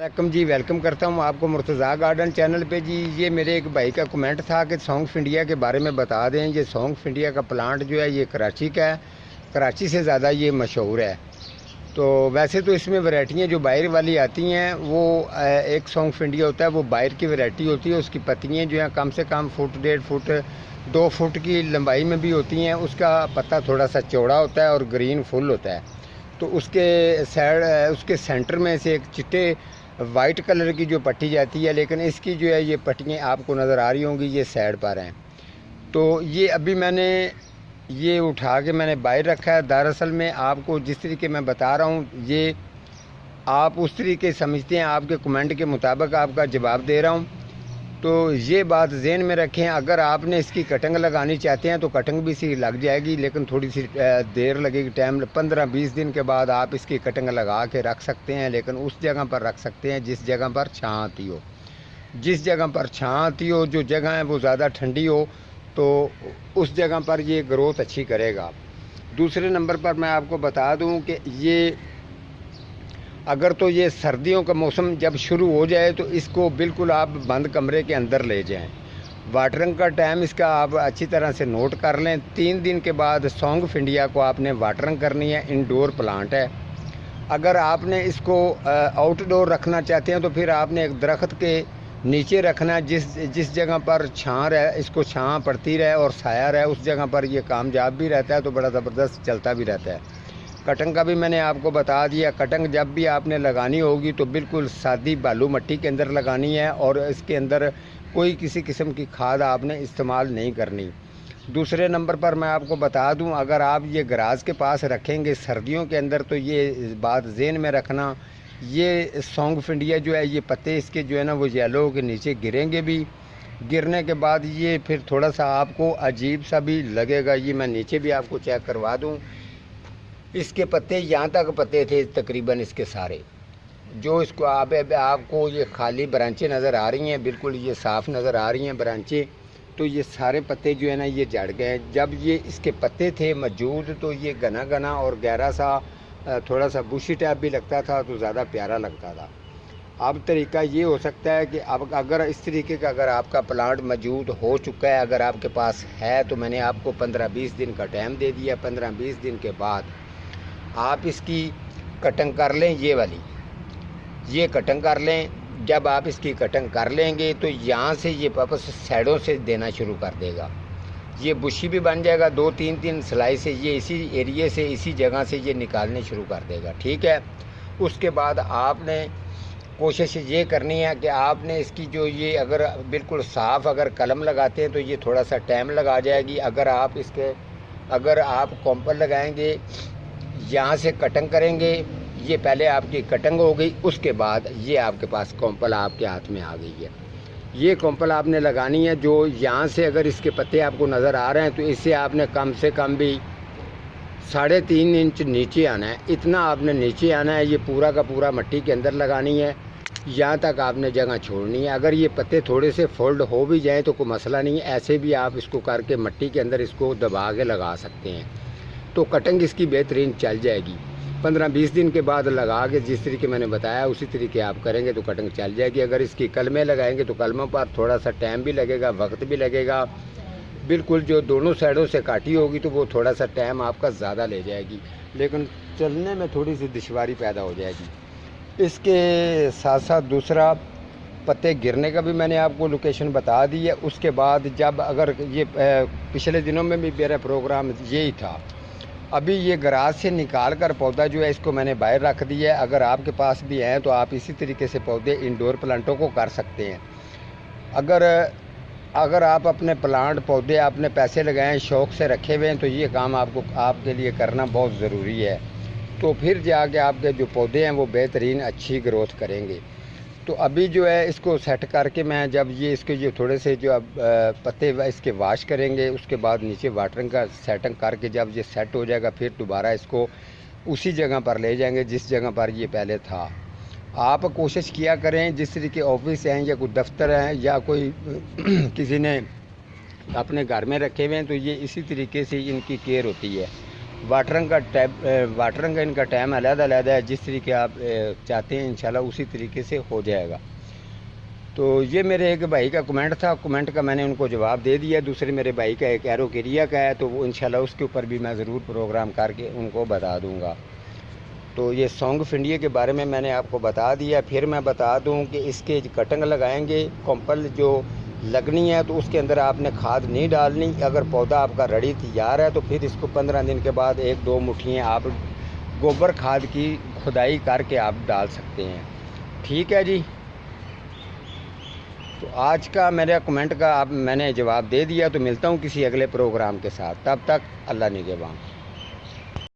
Welcome जी, welcome करता हूँ आपको मुर्तज़ा गार्डन चैनल पे जी। ये मेरे एक भाई का कमेंट था कि सौंफ इंडिया के बारे में बता दें। ये सौंफ इंडिया का प्लांट जो है ये कराची का है, कराची से ज़्यादा ये मशहूर है। तो वैसे तो इसमें वैरायटियाँ जो बाहर वाली आती हैं वो एक सौंफ इंडिया होता है, वो बाहर की वैरायटी होती है। उसकी पत्तियाँ जो हैं कम से कम फुट, 1.5 फुट, 2 फुट की लंबाई में भी होती हैं। उसका पत्ता थोड़ा सा चौड़ा होता है और ग्रीन फुल होता है। तो उसके सेंटर में से एक चिट्टे वाइट कलर की जो पट्टी जाती है, लेकिन इसकी जो है ये पट्टियाँ आपको नज़र आ रही होंगी, ये साइड पर हैं। तो ये अभी मैंने ये उठा के मैंने बाहर रखा है। दरअसल में आपको जिस तरीके मैं बता रहा हूँ ये आप उस तरीके समझते हैं, आपके कमेंट के मुताबिक आपका जवाब दे रहा हूँ। तो ये बात ज़हन में रखें, अगर आपने इसकी कटिंग लगानी चाहते हैं तो कटिंग भी सी लग जाएगी, लेकिन थोड़ी सी देर लगेगी, टाइम 15-20 दिन के बाद आप इसकी कटिंग लगा के रख सकते हैं। लेकिन उस जगह पर रख सकते हैं जिस जगह पर छाँ आती हो। जिस जगह पर छाँ आती हो, जो जगह है वो ज़्यादा ठंडी हो, तो उस जगह पर ये ग्रोथ अच्छी करेगा। दूसरे नंबर पर मैं आपको बता दूं कि ये अगर तो ये सर्दियों का मौसम जब शुरू हो जाए तो इसको बिल्कुल आप बंद कमरे के अंदर ले जाएं। वाटरिंग का टाइम इसका आप अच्छी तरह से नोट कर लें। 3 दिन के बाद सौंफ इंडिया को आपने वाटरिंग करनी है। इंडोर प्लांट है। अगर आपने इसको आउटडोर रखना चाहते हैं तो फिर आपने एक दरख्त के नीचे रखना है। जिस जगह पर छाँ रहे, इसको छाँ पड़ती रहे और साया रहे, उस जगह पर ये कामयाब भी रहता है, तो बड़ा ज़बरदस्त चलता भी रहता है। कटिंग का भी मैंने आपको बता दिया। कटिंग जब भी आपने लगानी होगी तो बिल्कुल सादी बालू मिट्टी के अंदर लगानी है और इसके अंदर कोई किसी किस्म की खाद आपने इस्तेमाल नहीं करनी। दूसरे नंबर पर मैं आपको बता दूं, अगर आप ये गराज के पास रखेंगे सर्दियों के अंदर तो ये बात ज़हन में रखना, ये सौंफ इंडिया जो है ये पत्ते इसके जो है ना वो येलो के नीचे गिरेंगे भी। गिरने के बाद ये फिर थोड़ा सा आपको अजीब सा भी लगेगा। ये मैं नीचे भी आपको चेक करवा दूं, इसके पत्ते यहाँ तक पत्ते थे तकरीबन इसके सारे। जो इसको आपको ये खाली ब्रांचें नज़र आ रही हैं, बिल्कुल ये साफ़ नज़र आ रही हैं ब्रांचें। तो ये सारे पत्ते जो है ना ये झड़ गए। जब ये इसके पत्ते थे मौजूद तो ये घना घना और गहरा सा थोड़ा सा बुशी टाइप भी लगता था, तो ज़्यादा प्यारा लगता था। अब तरीका ये हो सकता है कि अब अगर इस तरीके का अगर आपका प्लांट मौजूद हो चुका है, अगर आपके पास है, तो मैंने आपको 15-20 दिन का टाइम दे दिया। 15-20 दिन के बाद आप इसकी कटिंग कर लें। ये वाली ये कटिंग कर लें। जब आप इसकी कटिंग कर लेंगे तो यहाँ से ये वापस साइडों से देना शुरू कर देगा। ये बुशी भी बन जाएगा। 2-3 सिलाई से ये इसी एरिए से, इसी जगह से ये निकालने शुरू कर देगा। ठीक है। उसके बाद आपने कोशिश ये करनी है कि आपने इसकी जो ये अगर बिल्कुल साफ़ अगर कलम लगाते हैं तो ये थोड़ा सा टाइम लगा जाएगी। अगर आप कॉम्पर लगाएंगे, यहाँ से कटिंग करेंगे, ये पहले आपकी कटिंग हो गई, उसके बाद ये आपके पास कॉम्पल आपके हाथ में आ गई है। ये कॉम्पल आपने लगानी है। जो यहाँ से अगर इसके पत्ते आपको नज़र आ रहे हैं तो इससे आपने कम से कम भी 3.5 इंच नीचे आना है। इतना आपने नीचे आना है। ये पूरा का पूरा मिट्टी के अंदर लगानी है। यहाँ तक आपने जगह छोड़नी है। अगर ये पत्ते थोड़े से फोल्ड हो भी जाएँ तो कोई मसला नहीं है, ऐसे भी आप इसको करके मिट्टी के अंदर इसको दबा के लगा सकते हैं। तो कटिंग इसकी बेहतरीन चल जाएगी। 15-20 दिन के बाद लगा के जिस तरीके मैंने बताया उसी तरीके आप करेंगे तो कटिंग चल जाएगी। अगर इसकी कलमें लगाएंगे तो कलमों पर थोड़ा सा टाइम भी लगेगा, वक्त भी लगेगा। बिल्कुल जो दोनों साइडों से काटी होगी तो वो थोड़ा सा टाइम आपका ज़्यादा ले जाएगी, लेकिन चलने में थोड़ी सी दुश्वारी पैदा हो जाएगी। इसके साथ साथ दूसरा, पत्ते गिरने का भी मैंने आपको लोकेशन बता दी है। उसके बाद जब अगर ये पिछले दिनों में भी मेरा प्रोग्राम यही था। अभी ये गराज से निकाल कर पौधा जो है इसको मैंने बाहर रख दिया है। अगर आपके पास भी हैं तो आप इसी तरीके से पौधे इंडोर प्लांटों को कर सकते हैं। अगर आप अपने प्लांट पौधे आपने पैसे लगाए शौक़ से रखे हुए हैं तो ये काम आपके लिए करना बहुत ज़रूरी है। तो फिर जाके आपके जो पौधे हैं वो बेहतरीन अच्छी ग्रोथ करेंगे। तो अभी जो है इसको सेट करके मैं जब ये इसके जो थोड़े से जो अब पत्ते इसके वाश करेंगे, उसके बाद नीचे वाटरिंग का सेटिंग करके जब ये सेट हो जाएगा फिर दोबारा इसको उसी जगह पर ले जाएंगे जिस जगह पर ये पहले था। आप कोशिश किया करें, जिस तरीके ऑफिस हैं या कोई दफ्तर हैं या कोई किसी ने अपने घर में रखे हुए हैं तो ये इसी तरीके से इनकी केयर होती है। वाटरिंग का इनका टाइम अलग-अलग है, जिस तरीके आप चाहते हैं इंशाल्लाह उसी तरीके से हो जाएगा। तो ये मेरे एक भाई का कमेंट था, कमेंट का मैंने उनको जवाब दे दिया। दूसरे मेरे भाई का एक एरोकेरिया का है, तो वो इंशाल्लाह उसके ऊपर भी मैं ज़रूर प्रोग्राम करके उनको बता दूँगा। तो ये सॉन्ग ऑफ इंडिया के बारे में मैंने आपको बता दिया। फिर मैं बता दूं कि इसके कटिंग लगाएंगे, कॉम्पल जो लगनी है तो उसके अंदर आपने खाद नहीं डालनी। अगर पौधा आपका रेडी तैयार है तो फिर इसको 15 दिन के बाद 1-2 मुट्ठियाँ आप गोबर खाद की खुदाई करके आप डाल सकते हैं। ठीक है जी। तो आज का मेरे कमेंट का मैंने जवाब दे दिया। तो मिलता हूँ किसी अगले प्रोग्राम के साथ, तब तक अल्लाह निगहबान।